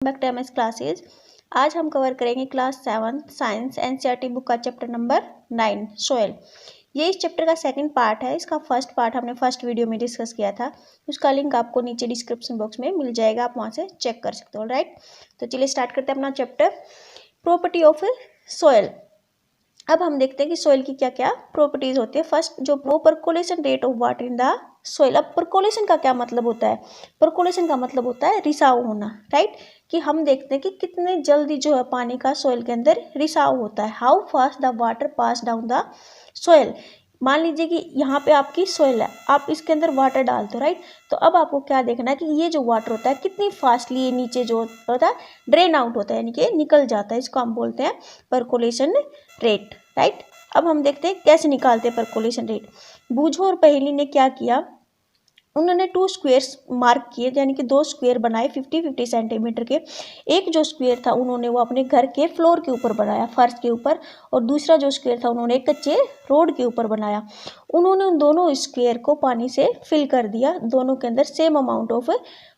Back to MS classes. आज हम cover करेंगे क्लास 7 साइंस एनसीईआरटी बुक का चैप्टर नंबर 9 सोयल। ये इस चैप्टर का सेकंड पार्ट है। इसका फर्स्ट पार्ट हमने फर्स्ट वीडियो में डिस्कस किया था, उसका लिंक आपको नीचे डिस्क्रिप्शन बॉक्स में मिल जाएगा, आप वहाँ से चेक कर सकते हो। राइट, तो चलिए स्टार्ट करते हैं अपना चैप्टर प्रॉपर्टी ऑफ सोयल। अब हम देखते हैं कि सोयल की क्या क्या प्रॉपर्टीज होती है। फर्स्ट जो percolation rate of water in the soil. अब परकोलेशन का क्या मतलब होता है? परकोलेशन का मतलब होता है रिसाव होना। राइट, कि हम देखते हैं कि कितने जल्दी जो है पानी का सोयल के अंदर रिसाव होता है। How fast the water pass down the soil. मान लीजिए कि यहाँ पे आपकी सोयल है, आप इसके अंदर वाटर डालते हो। राइट, तो अब आपको क्या देखना है कि ये जो वाटर होता है कितनी फास्टली ये नीचे जो होता है ड्रेन आउट होता है, यानी कि निकल जाता है। इसको हम बोलते हैं परकोलेशन रेट। राइट, अब हम देखते हैं कैसे निकालते हैं परकोलेशन रेट। बूझो और पहेली ने क्या किया, उन्होंने 2 स्क्वेयर्स मार्क किए, यानी कि 2 स्क्वेयर बनाए 50-50 सेंटीमीटर के। एक जो स्क्वेयर था उन्होंने वो अपने घर के फ्लोर के ऊपर बनाया, फर्श के ऊपर, और दूसरा जो स्क्वेयर था उन्होंने कच्चे रोड के ऊपर बनाया। उन्होंने उन दोनों स्क्वेयर को पानी से फिल कर दिया, दोनों के अंदर सेम अमाउंट ऑफ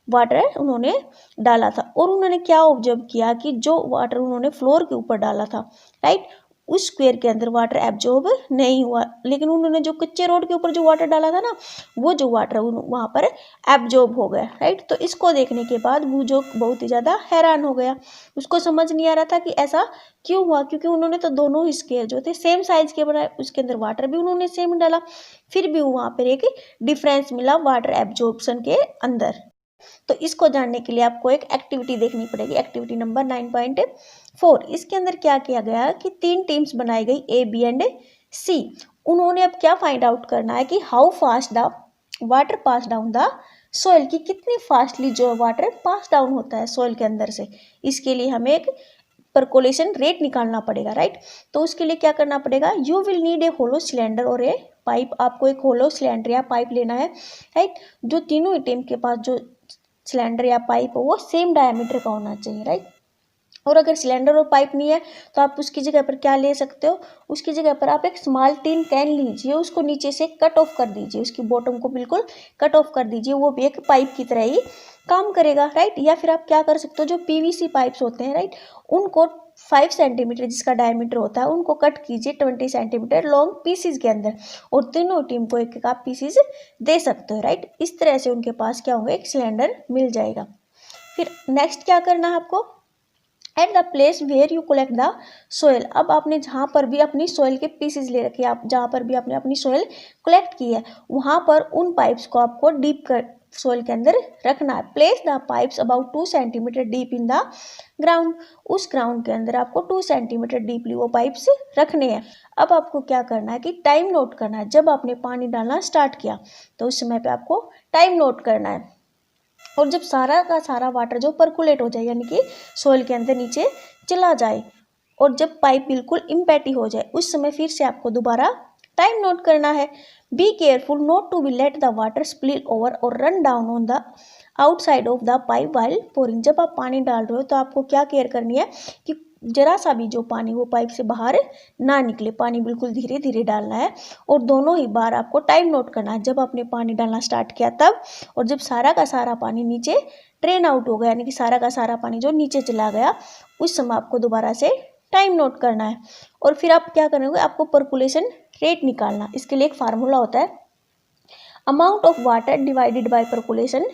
वाटर उन्होंने डाला था। और उन्होंने क्या ऑब्जर्व किया कि जो वाटर उन्होंने फ्लोर के ऊपर डाला था, राइट, उस स्क्वेयर के अंदर वाटर एब्जॉर्ब नहीं हुआ, लेकिन उन्होंने जो कच्चे रोड के ऊपर जो वाटर डाला था ना, वो जो वाटर वहाँ पर एब्जॉर्ब हो गया। राइट, तो इसको देखने के बाद बूझो बहुत ही ज़्यादा हैरान हो गया। उसको समझ नहीं आ रहा था कि ऐसा क्यों हुआ, क्योंकि उन्होंने तो दोनों ही स्क्वेयर जो थे सेम साइज के बनाए, उसके अंदर वाटर भी उन्होंने सेम डाला, फिर भी वहाँ पर एक डिफरेंस मिला वाटर एब्जॉर्प्शन के अंदर। तो इसको जानने के लिए आपको एक एक्टिविटी देखनी पड़ेगी, एक्टिविटी नंबर 9.4। इसके अंदर क्या किया गया कि 3 टीम्स बनाई गई, ए, बी एंड सी। उन्होंने अब क्या फाइंड आउट करना है कि how fast the water pass down the soil, की कितनी फास्टली जो वाटर पास डाउन होता है सोयल के अंदर से। इसके लिए हमें एक परकोलेशन रेट निकालना पड़ेगा। राइट, तो उसके लिए क्या करना पड़ेगा, you will need a hollow cylinder और ए पाइप। आपको एक होलो सिलेंडर या पाइप लेना है। राइट, जो तीनों टीम के पास जो सिलेंडर या पाइप वो सेम डायमीटर का होना चाहिए। राइट, और अगर सिलेंडर और पाइप नहीं है तो आप उसकी जगह पर क्या ले सकते हो, उसकी जगह पर आप एक स्मॉल टिन कैन लीजिए, उसको नीचे से कट ऑफ कर दीजिए, उसकी बॉटम को बिल्कुल कट ऑफ कर दीजिए, वो भी एक पाइप की तरह ही काम करेगा। राइट, या फिर आप क्या कर सकते हो, जो पीवीसी पाइप्स होते हैं, राइट, उनको 5 सेंटीमीटर जिसका डायमीटर होता है उनको कट कीजिए 20 सेंटीमीटर लॉन्ग पीसीज के अंदर, और तीनों टीम को एक एक आप पीसीज दे सकते हो। राइट, इस तरह से उनके पास क्या होगा, एक सिलेंडर मिल जाएगा। फिर नेक्स्ट क्या करना है आपको, at the place where you collect the soil. अब आपने जहाँ पर भी अपनी सोयल के पीसेज ले रखे, आप जहाँ पर भी आपने अपनी सोयल कलेक्ट की है वहाँ पर उन पाइप्स को आपको डीप कर सोयल के अंदर रखना है। Place the pipes about 2 centimetre deep in the ground. उस ग्राउंड के अंदर आपको 2 सेंटीमीटर डीपली वो पाइप्स रखने हैं। अब आपको क्या करना है कि टाइम नोट करना है। जब आपने पानी डालना स्टार्ट किया तो उस समय पे आपको टाइम नोट करना है, और जब सारा का सारा वाटर जो परकुलेट हो जाए, यानी कि सोयल के अंदर नीचे चला जाए, और जब पाइप बिल्कुल इम्पैटी हो जाए, उस समय फिर से आपको दोबारा टाइम नोट करना है। Be careful not to be let the water spill over और run down on the outside of the pipe while pouring. जब आप पानी डाल रहे हो तो आपको क्या केयर करनी है कि जरा सा भी जो पानी वो पाइप से बाहर ना निकले, पानी बिल्कुल धीरे धीरे डालना है। और दोनों ही बार आपको टाइम नोट करना है, जब आपने पानी डालना स्टार्ट किया तब, और जब सारा का सारा पानी नीचे ड्रेन आउट हो गया, यानी कि सारा का सारा पानी जो नीचे चला गया, उस समय आपको दोबारा से टाइम नोट करना है। और फिर आप क्या करोगे, आपको परकुलेशन रेट निकालना। इसके लिए एक फार्मूला होता है, amount of water divided by percolation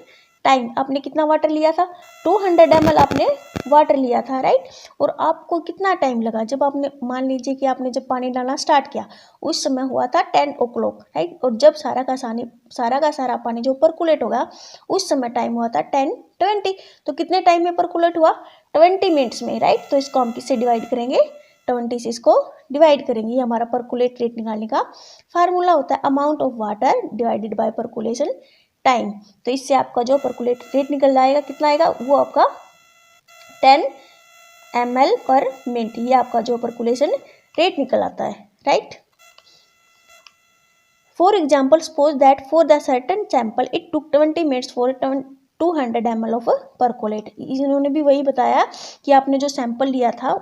time. आपने कितना वाटर लिया था, 200 ml आपने वाटर लिया था। राइट, और आपको कितना टाइम लगा, जब आपने मान लीजिए कि आपने जब पानी डालना स्टार्ट किया उस समय हुआ था 10 o'clock। राइट, और जब सारा का सारा पानी जो परकुलेट होगा उस समय टाइम हुआ था 10:20। तो कितने टाइम में परकुलेट हुआ, 20 मिनट्स में। राइट, तो इसको हम किससे डिवाइड करेंगे, 20 से इसको डिवाइड करेंगे। ये हमारा परकुलेट रेट निकालने का फार्मूला होता है, amount of water divided by percolation time. तो इससे आपका जो परकुलेट रेट निकल जाएगा, कितना आएगा, वो आपका 10 ml पर मिनट। ये आपका जो परकुलेशन रेट निकल आता है। Right, for example suppose that for the certain sample it took 20 minutes for 200 ml of percolate. इन्होंने भी वही बताया कि आपने जो सैंपल लिया था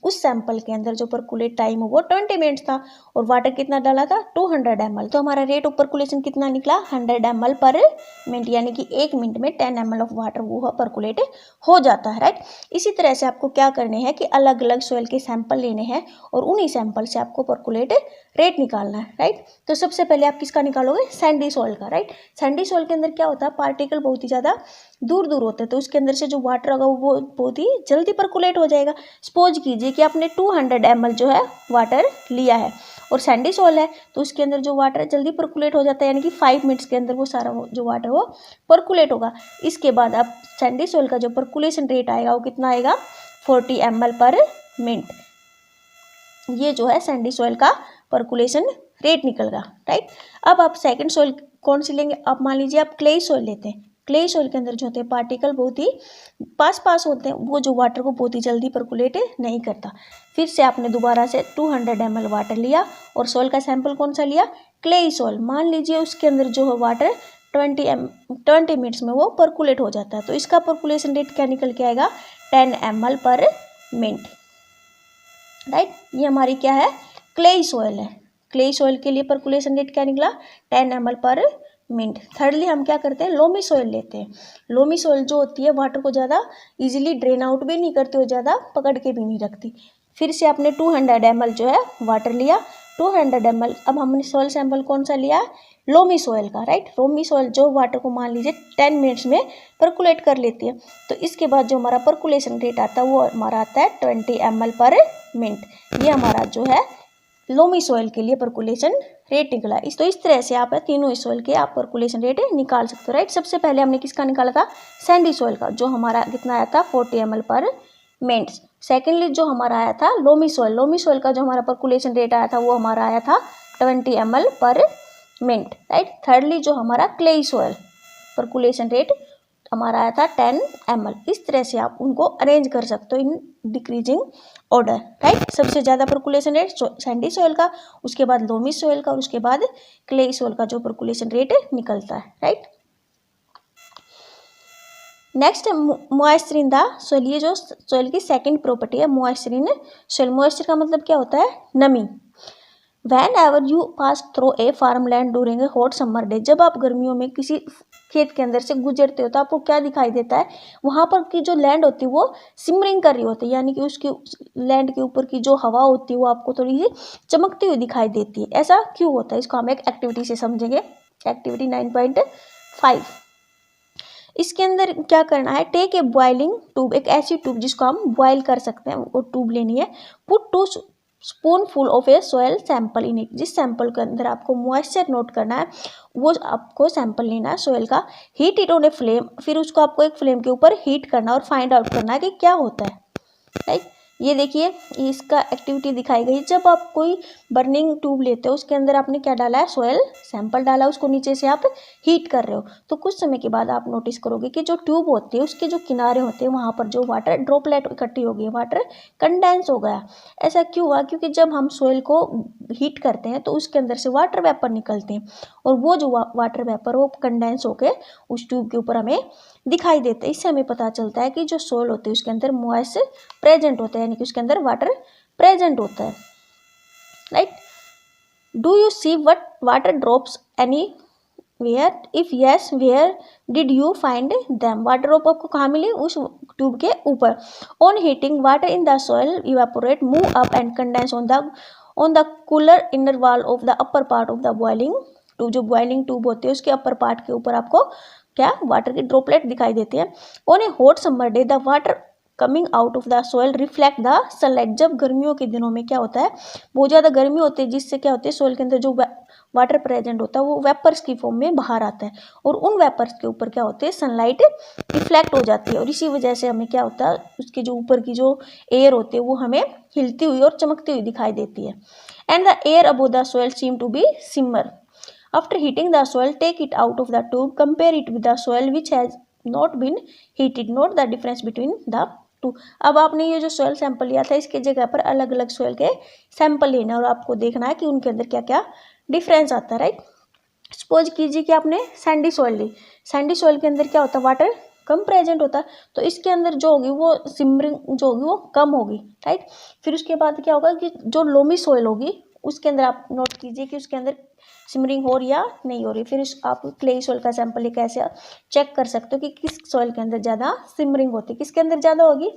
उस सैंपल के अंदर जो परकुलेट टाइम वो 20 मिनट्स था और वाटर कितना डाला था 200 ml। तो हमारा रेट ऑफ परकुलेशन कितना निकला 100 ml पर मिनट, यानी कि 1 मिनट में 10 ml ऑफ वाटर वो परकुलेट हो जाता है, राइट। इसी तरह से आपको क्या करने हैं कि अलग अलग सॉइल के सैंपल लेने हैं और उन्हीं सैंपल से आपको परकुलेट रेट निकालना है, राइट। तो सबसे पहले आप किसका निकालोगे, सैंडी सॉइल का, राइट। सैंडी सॉइल के अंदर क्या होता है, पार्टिकल बहुत ही ज़्यादा दूर दूर होते हैं, तो उसके अंदर से जो वाटर होगा वो बहुत ही जल्दी परकुलेट हो जाएगा। सपोज कीजिए कि आपने 200 ml जो है वाटर लिया है और सैंडी सॉइल है, तो उसके अंदर जो वाटर है जल्दी परकुलेट हो जाता है, यानी कि 5 मिनट्स के अंदर वो सारा जो वाटर वो परकुलेट होगा। इसके बाद आप सैंडी सॉइल का जो परकुलेशन रेट आएगा वो कितना आएगा 40 ml पर मिनट। ये जो है सैंडी सॉइल का परकुलेशन रेट निकलेगा, राइट। अब आप सेकंड सॉइल कौन सी लेंगे, आप मान लीजिए आप क्ले सॉइल लेते हैं। क्ले सॉइल के अंदर जो होते हैं पार्टिकल बहुत ही पास होते हैं, वो जो वाटर को बहुत ही जल्दी परकुलेट नहीं करता। फिर से आपने दोबारा से 200 ml वाटर लिया और सॉइल का सैंपल कौन सा लिया, क्ले सॉइल। मान लीजिए उसके अंदर जो है वाटर 20 मिनट्स में वो परकुलेट हो जाता है, तो इसका परकुलेशन रेट क्या निकल के आएगा 10 ml पर मिनट, राइट। ये हमारी क्या है, क्ले सॉइल है। क्ले सॉइल के लिए परकुलेशन रेट क्या निकला 10 ml पर मिनट। थर्डली हम क्या करते हैं, लोमी सॉइल लेते हैं। लोमी सॉइल जो होती है वाटर को ज़्यादा इजीली ड्रेन आउट भी नहीं करती और ज़्यादा पकड़ के भी नहीं रखती। फिर से आपने 200 ml जो है वाटर लिया, 200 ml। अब हमने सॉइल सैंपल कौन सा लिया, लोमी सॉइल का, राइट। लोमी सॉइल जो वाटर को मान लीजिए 10 मिनट्स में परकुलेट कर लेती है, तो इसके बाद जो हमारा परकुलेशन रेट आता है वो हमारा आता है 20 ml पर मिनट। ये हमारा जो है लोमी सॉइल के लिए परकुलेशन रेट निकला। तो इस तरह से आप तीनों सॉइल के आप परकुलेशन रेट निकाल सकते हो, राइट। सबसे पहले हमने किसका निकाला था, सैंडी सॉइल का, जो हमारा कितना आया था 40 ml पर मिनट। सेकेंडली जो हमारा आया था लोमी सॉइल का जो हमारा परकुलेशन रेट आया था वो हमारा आया था 20 ml पर मिनट, राइट। थर्डली जो हमारा क्ले सॉइल परकुलेशन रेट हमारा आया था 10 ml। इस तरह से आप उनको अरेंज कर सकते हो इन डिक्रीजिंग ऑर्डर, राइट। सबसे ज़्यादा परकुलेशन रेट सैंडी सॉइल का, उसके बाद लोमी सॉइल का और उसके बाद क्ले सॉइल का जो परकुलेशन रेट निकलता है, right. Next moisture in the soil. ये जो सॉइल की सेकंड प्रॉपर्टी है मॉइस्चर इन सॉइल। मॉइस्चर का मतलब क्या होता है, नमी। Whenever you pass through a farmland during a hot summer day, जब आप गर्मियों में किसी खेत के अंदर से गुजरते हो तो आपको क्या दिखाई देता है, वहाँ पर की जो लैंड होती है वो सिमरिंग कर रही होती है, यानी कि उसकी लैंड के ऊपर की जो हवा होती है वो आपको थोड़ी सी चमकती हुई दिखाई देती है। ऐसा क्यों होता है, इसको हम एक एक्टिविटी से समझेंगे। एक्टिविटी 9.5। इसके अंदर क्या करना है, टेक ए बॉइलिंग ट्यूब, एक ऐसी ट्यूब जिसको हम बॉयल कर सकते हैं, वो ट्यूब लेनी है। Put 2 spoonful of A soil sample in it, जिस सैंपल के अंदर आपको मॉइस्चर नोट करना है वो आपको सैंपल लेना है सॉयल का। Heat it on a flame, फिर उसको आपको एक फ्लेम के ऊपर हीट करना और फाइंड आउट करना है कि क्या होता है, राइट। ये देखिए इसका एक्टिविटी दिखाई गई। जब आप कोई बर्निंग ट्यूब लेते हो उसके अंदर आपने क्या डाला है, सॉयल सैंपल डाला, उसको नीचे से आप हीट कर रहे हो, तो कुछ समय के बाद आप नोटिस करोगे कि जो ट्यूब होती है उसके जो किनारे होते हैं वहाँ पर जो वाटर ड्रॉपलेट इकट्ठी हो गई, वाटर कंडेंस हो गया। ऐसा क्यों हुआ, क्योंकि जब हम सॉयल को हीट करते हैं तो उसके अंदर से वाटर वेपर निकलते हैं और वो जो वाटर वेपर वो कंडेंस होकर उस ट्यूब के ऊपर हमें दिखाई देते हैं। इससे हमें पता चलता है कि जो सॉइल होती है उसके अंदर मॉइस्चर प्रेजेंट होता है, यानी कि उसके अंदर वाटर प्रेजेंट होता है, right. Do you see what water drops anywhere, if yes where did you find them. Water drop आपको कहाँ मिली, उस ट्यूब के ऊपर। On heating water in the soil evaporate move up and condense on the cooler inner wall of the upper part of the boiling tube. जो boiling tube होती है उसके अपर पार्ट के ऊपर आपको क्या, वाटर की ड्रॉपलेट दिखाई देती है। On A hot summer day the water coming out of the soil reflect the sunlight. जब गर्मियों के दिनों में क्या होता है, बहुत ज़्यादा गर्मी होती है जिससे क्या होती है सॉइल के अंदर जो वाटर प्रेजेंट होता है वो वेपर्स की फॉर्म में बाहर आता है और उन वेपर्स के ऊपर क्या होते हैं, सनलाइट रिफ्लेक्ट हो जाती है और इसी वजह से हमें क्या होता है, उसके जो ऊपर की जो एयर होती है वो हमें हिलती हुई और चमकती हुई दिखाई देती है। And the air above the soil seem to be shimmer. After heating the soil, take it out of the tube, compare it with the soil which has not been heated. Note the difference between the two. अब आपने ये जो soil sample लिया था इसके जगह पर अलग अलग soil के sample लेना और आपको देखना है कि उनके अंदर क्या क्या difference आता है, राइट। सपोज कीजिए कि आपने सैंडी सॉइल ली, सैंडी सॉइल के अंदर क्या होता है, वाटर कम प्रेजेंट होता है, तो इसके अंदर जो होगी वो सिमरिंग जो होगी वो कम होगी, राइट। फिर उसके बाद क्या होगा कि जो लोमी सॉइल होगी उसके अंदर आप नोट कीजिए कि उसके अंदर सिमरिंग हो रही या नहीं हो रही। फिर आप क्ले सॉइल का सैंपल लेकर ऐसे चेक कर सकते हो कि किस सॉइल के अंदर ज़्यादा सिमरिंग होती है, किसके अंदर ज़्यादा होगी,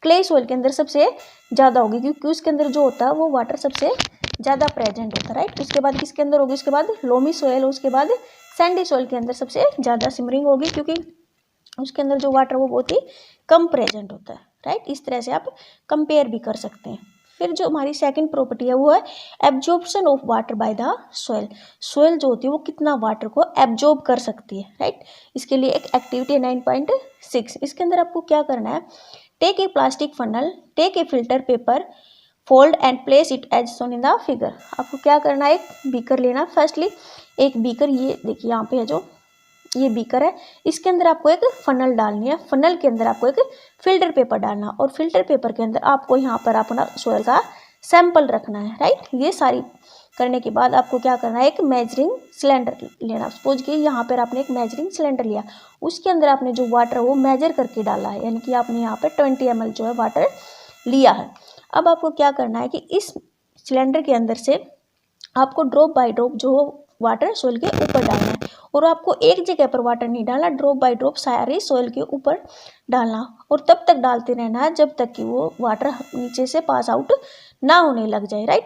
क्ले सॉइल के अंदर सबसे ज़्यादा होगी, क्योंकि उसके अंदर जो होता है वो वाटर सबसे ज़्यादा प्रेजेंट होता है, राइट। उसके बाद किसके अंदर होगी, उसके बाद लोमी सॉइल, उसके बाद सैंडी सॉइल के अंदर सबसे ज़्यादा सिमरिंग होगी, क्योंकि उसके अंदर जो वाटर वो बहुत ही कम प्रेजेंट होता है, राइट। इस तरह से आप कंपेयर भी कर सकते हैं। फिर जो हमारी सेकंड प्रॉपर्टी है वो है absorption of water by the soil. Soil जो होती है वो कितना वाटर को एब्जॉर्ब कर सकती है, राइट। इसके लिए एक एक्टिविटी है 9.6। इसके अंदर आपको क्या करना है, take a plastic funnel, take a filter paper, fold and place it as shown in the figure. आपको क्या करना है, एक बीकर लेना। फर्स्टली एक बीकर, ये देखिए यहाँ पे है जो ये बीकर है, इसके अंदर आपको एक फनल डालनी है, फनल के अंदर आपको एक फिल्टर पेपर डालना, और फिल्टर पेपर के अंदर आपको यहाँ पर अपना सॉइल का सैंपल रखना है, राइट। ये सारी करने के बाद आपको क्या करना है, एक मेजरिंग सिलेंडर लेना। सपोज कि यहाँ पर आपने एक मेजरिंग सिलेंडर लिया, उसके अंदर आपने जो वाटर वो मेजर करके डाला है, यानी कि आपने यहाँ पर 20 ml जो है वाटर लिया है। अब आपको क्या करना है कि इस सिलेंडर के अंदर से आपको ड्रॉप बाय ड्रॉप जो वाटर सॉइल के ऊपर डालना है, और आपको एक जगह पर वाटर नहीं डालना, ड्रॉप बाय ड्रॉप सारे सॉइल के ऊपर डालना, और तब तक डालते रहना है जब तक कि वो वाटर नीचे से पास आउट ना होने लग जाए, राइट।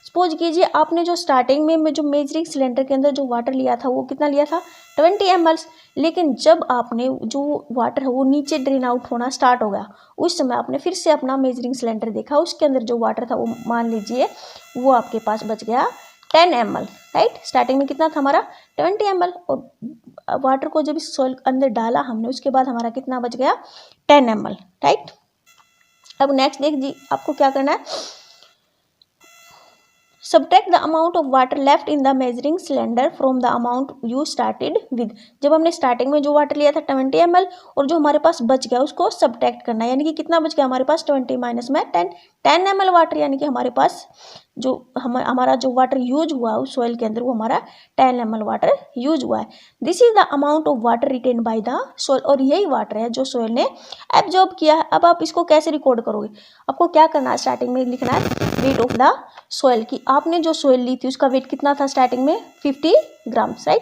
सपोज कीजिए आपने जो स्टार्टिंग में जो मेजरिंग सिलेंडर के अंदर जो वाटर लिया था वो कितना लिया था, 20 ml, लेकिन जब आपने जो वाटर है वो नीचे ड्रेन आउट होना स्टार्ट हो गया, उस समय आपने फिर से अपना मेजरिंग सिलेंडर देखा, उसके अंदर जो वाटर था वो मान लीजिए वो आपके पास बच गया 10 ml, राइट। स्टार्टिंग में कितना था हमारा 20 ml, और वाटर को जब इस सॉइल अंदर डाला हमने उसके बाद हमारा कितना बच गया 10 ml, राइट। अब नेक्स्ट देख जी, आपको क्या करना है, subtract the amount of water left in the measuring cylinder from the amount you started with। जब हमने स्टार्टिंग में जो वाटर लिया था 20 ml, और जो हमारे पास बच गया उसको सब्ट्रैक्ट करना है, यानी कि कितना बच गया हमारे पास 20 माइनस में 10 ml वाटर, यानी कि हमारे पास जो हमारा जो वाटर यूज हुआ उस सॉइल के अंदर वो हमारा 10 ml वाटर यूज हुआ है। This is the amount of water written by the soil, और यही वाटर है जो सॉइल ने एब्जॉर्ब किया है। अब आप इसको कैसे रिकॉर्ड करोगे, आपको क्या करना है, स्टार्टिंग में लिखना है वेट ऑफ द सॉइल, की आपने जो सॉइल ली थी उसका वेट कितना था स्टार्टिंग में 50 ग्राम्स, राइट।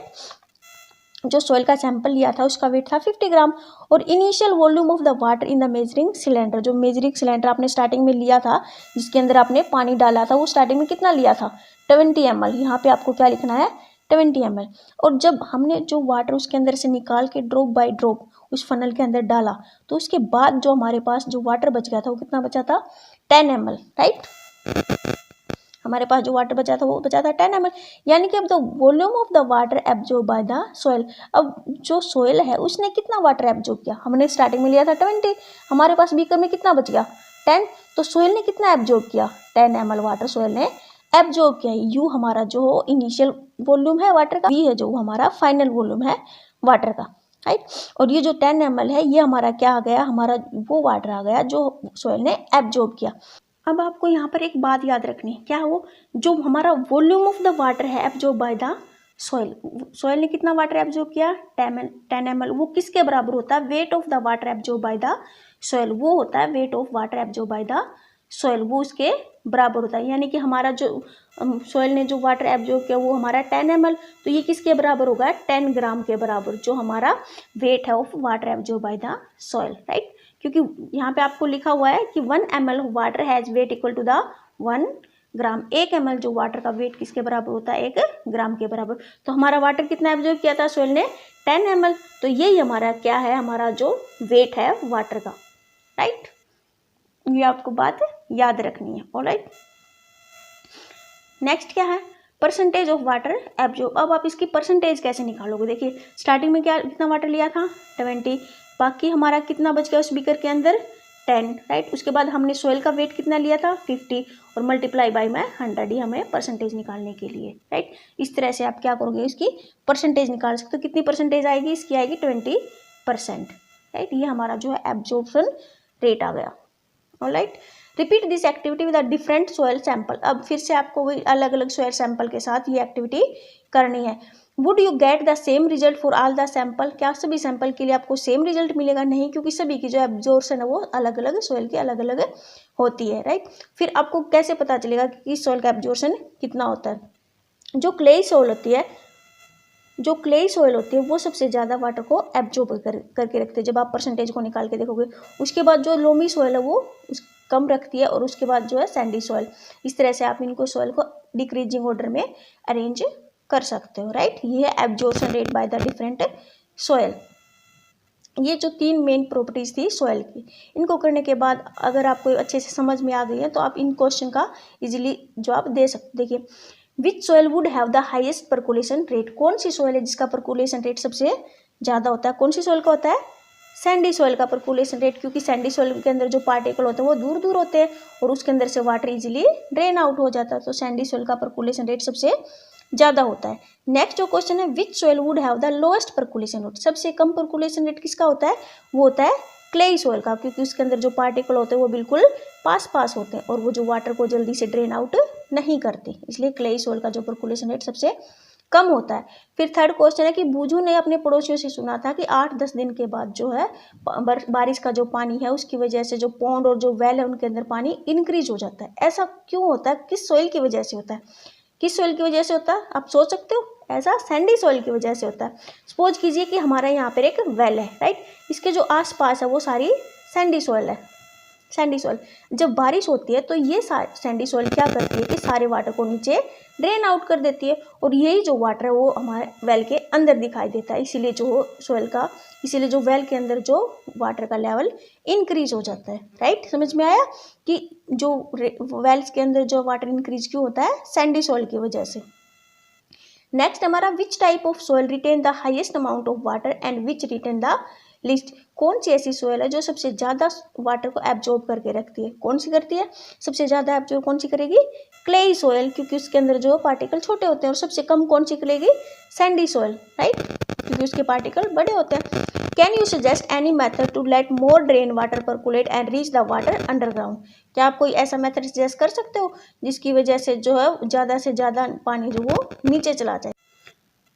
जो सॉइल का सैंपल लिया था उसका वेट था 50 ग्राम, और initial volume of the water in the measuring cylinder, जो मेजरिंग सिलेंडर आपने स्टार्टिंग में लिया था जिसके अंदर आपने पानी डाला था वो स्टार्टिंग में कितना लिया था 20 ml। यहाँ पे आपको क्या लिखना है 20 ml, और जब हमने जो वाटर उसके अंदर से निकाल के ड्रॉप बाय ड्रॉप उस फनल के अंदर डाला, तो उसके बाद जो हमारे पास जो वाटर बच गया था वो कितना बचा था 10 ml, राइट। हमारे पास जो वाटर बचा था वो बचा था 10 ml, यानी कि अब the volume of the water absorb by the soil, अब जो सॉइल है उसने कितना वाटर एब्जॉर्ब किया, हमने स्टार्टिंग में लिया था 20, हमारे पास बीकर में कितना बच गया 10, तो सॉइल ने कितना एब्जॉर्ब किया 10 ml वाटर सॉइल ने एब्जॉर्ब किया। यू हमारा जो इनिशियल वॉल्यूम है वाटर का, वी है जो हमारा फाइनल वॉल्यूम है वाटर का, राइट। और ये जो 10 ml है ये हमारा क्या आ गया, हमारा वो वाटर आ गया जो सॉइल ने एब्जॉर्ब किया। अब आपको यहाँ पर एक बात याद रखनी है, क्या वो जो हमारा वॉल्यूम ऑफ द वाटर है absorb by the soil, soil ने कितना वाटर एब्जॉर्ब किया 10 ml, वो किसके बराबर होता है, weight of the water absorb by the soil, वो होता है weight of water absorb by the soil, वो उसके बराबर होता है। यानी कि हमारा जो सॉइल ने जो वाटर एब्जॉर्ब किया वो हमारा 10 ml, तो ये किसके बराबर होगा 10 ग्राम के बराबर, जो हमारा वेट है of water absorb by the soil, right. क्योंकि यहाँ पे आपको लिखा हुआ है कि 1 ml water has weight equal to the 1 gram, 1 ml जो वाटर का वेट किसके बराबर होता है 1 ग्राम के बराबर। तो हमारा वाटर कितना एब्जॉर्ब किया था सॉइल ने 10 ml, तो यही हमारा क्या है, हमारा जो वेट है वाटर का, राइट। ये आपको बात याद रखनी है, ऑलराइट। नेक्स्ट क्या है, परसेंटेज ऑफ वाटर एब्जॉर्ब। अब आप इसकी परसेंटेज कैसे निकालोगे, देखिए स्टार्टिंग में क्या कितना वाटर लिया था 20, बाकी हमारा कितना बच गया उस बीकर के अंदर 10, राइट। उसके बाद हमने सॉइल का वेट कितना लिया था 50, और मल्टीप्लाई बाय में 100 ही हमें परसेंटेज निकालने के लिए, राइट। इस तरह से आप क्या करोगे, इसकी परसेंटेज निकाल सकते हो। कितनी परसेंटेज आएगी, इसकी आएगी 20%, राइट। ये हमारा जो है एब्जॉर्प्शन रेट आ गया, alright. Repeat this activity with a different soil sample. अब फिर से आपको वही अलग अलग सॉइल सैंपल के साथ ये एक्टिविटी करनी है। Would you get the same result for all the sample, क्या सभी सैंपल के लिए आपको सेम रिजल्ट मिलेगा? नहीं, क्योंकि सभी की जो एब्जॉर्प्शन है वो अलग अलग सॉइल की अलग अलग होती है, राइट। फिर आपको कैसे पता चलेगा कि सॉइल का एब्जॉर्प्शन कितना होता है? जो क्लेई सॉइल होती है वो सबसे ज़्यादा वाटर को एब्जॉर्ब करके रखते हैं, जब आप परसेंटेज को निकाल के देखोगे। उसके बाद जो लोमी सॉइल है वो कम रखती है, और उसके बाद जो है सैंडी सॉइल। इस तरह से आप इनको सॉइल को डिक्रीजिंग ऑर्डर में अरेंज कर सकते हो, राइट। ये है absorption rate by the different soil. ये जो 3 मेन प्रॉपर्टीज थी सॉइल की, इनको करने के बाद अगर आपको अच्छे से समझ में आ गई है तो आप इन क्वेश्चन का इजीली जवाब दे सकते। देखिए, विच soil would have the highest percolation rate, कौन सी सॉइल है जिसका परकुलेशन रेट सबसे ज़्यादा होता है? कौन सी सॉइल का होता है? सैंडी सॉइल का परकुलेशन रेट, क्योंकि सैंडी सॉइल के अंदर जो पार्टिकल होते हैं वो दूर दूर होते हैं और उसके अंदर से वाटर इजीली ड्रेन आउट हो जाता है, तो सैंडी सॉइल का परकुलेशन रेट सबसे ज़्यादा होता है। नेक्स्ट जो क्वेश्चन है, विच soil would have the lowest percolation rate, सबसे कम परकुलेशन रेट किसका होता है? वो होता है क्लेई सॉइल का, क्योंकि उसके अंदर जो पार्टिकल होते हैं वो बिल्कुल पास होते हैं और वो जो वाटर को जल्दी से ड्रेन आउट नहीं करते, इसलिए क्लेई सॉइल का जो परकुलेशन रेट सबसे कम होता है। फिर थर्ड क्वेश्चन है कि बूझू ने अपने पड़ोसियों से सुना था कि 8-10 दिन के बाद जो है बारिश का जो पानी है उसकी वजह से जो पॉन्ड और जो वेल है उनके अंदर पानी इंक्रीज हो जाता है। ऐसा क्यों होता है? किस सॉइल की वजह से होता है? किस सॉइल की वजह से होता है? आप सोच सकते हो, ऐसा सैंडी सॉइल की वजह से होता है। सपोज कीजिए कि हमारा यहाँ पर एक वेल है, राइट, इसके जो आसपास है वो सारी सैंडी सॉइल है। सैंडी सॉइल, जब बारिश होती है तो ये सैंडी सॉइल क्या करती है कि सारे वाटर को नीचे ड्रेन आउट कर देती है, और यही जो वाटर है वो हमारे वेल के अंदर दिखाई देता है, इसीलिए जो वेल के अंदर जो वाटर का लेवल इंक्रीज हो जाता है, राइट। समझ में आया कि जो वेल्स के अंदर जो वाटर इंक्रीज क्यों होता है? सैंडी सॉइल की वजह से। नेक्स्ट हमारा, which type of soil retain the highest amount of water and which retain the least, कौन सी ऐसी सॉइल है जो सबसे ज़्यादा वाटर को एब्जॉर्ब करके रखती है? कौन सी करती है सबसे ज़्यादा एब्जॉर्ब? कौन सी करेगी? क्लेई सॉइल, क्योंकि उसके अंदर जो पार्टिकल छोटे होते हैं, और सबसे कम कौन सी करेगी? सैंडी सॉइल, राइट, क्योंकि उसके पार्टिकल बड़े होते हैं। Can you suggest any method to let more drain water percolate and reach the water underground, क्या आप कोई ऐसा मेथड सजेस्ट कर सकते हो जिसकी वजह से जो है ज़्यादा से ज़्यादा पानी जो वो नीचे चला जाए?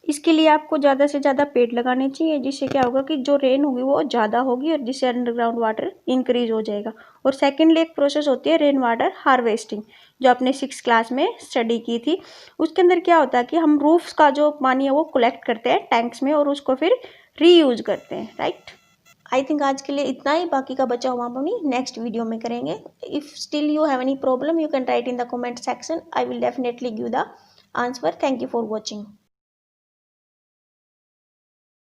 इसके लिए आपको ज़्यादा से ज़्यादा पेड़ लगाने चाहिए, जिससे क्या होगा कि जो रेन होगी वो ज़्यादा होगी और जिससे अंडरग्राउंड वाटर इंक्रीज हो जाएगा। और सेकेंडली एक प्रोसेस होती है रेन वाटर हार्वेस्टिंग, जो आपने 6th क्लास में स्टडी की थी। उसके अंदर क्या होता है कि हम रूफ्स का जो पानी है वो कलेक्ट करते हैं टैंक्स में और उसको फिर रीयूज करते हैं, राइट। आई थिंक आज के लिए इतना ही, बाकी का बचा हुआ हम अपनी नेक्स्ट वीडियो में करेंगे। If still you have any problem you can write in the comment section, I will definitely give the answer. Thank you for watching.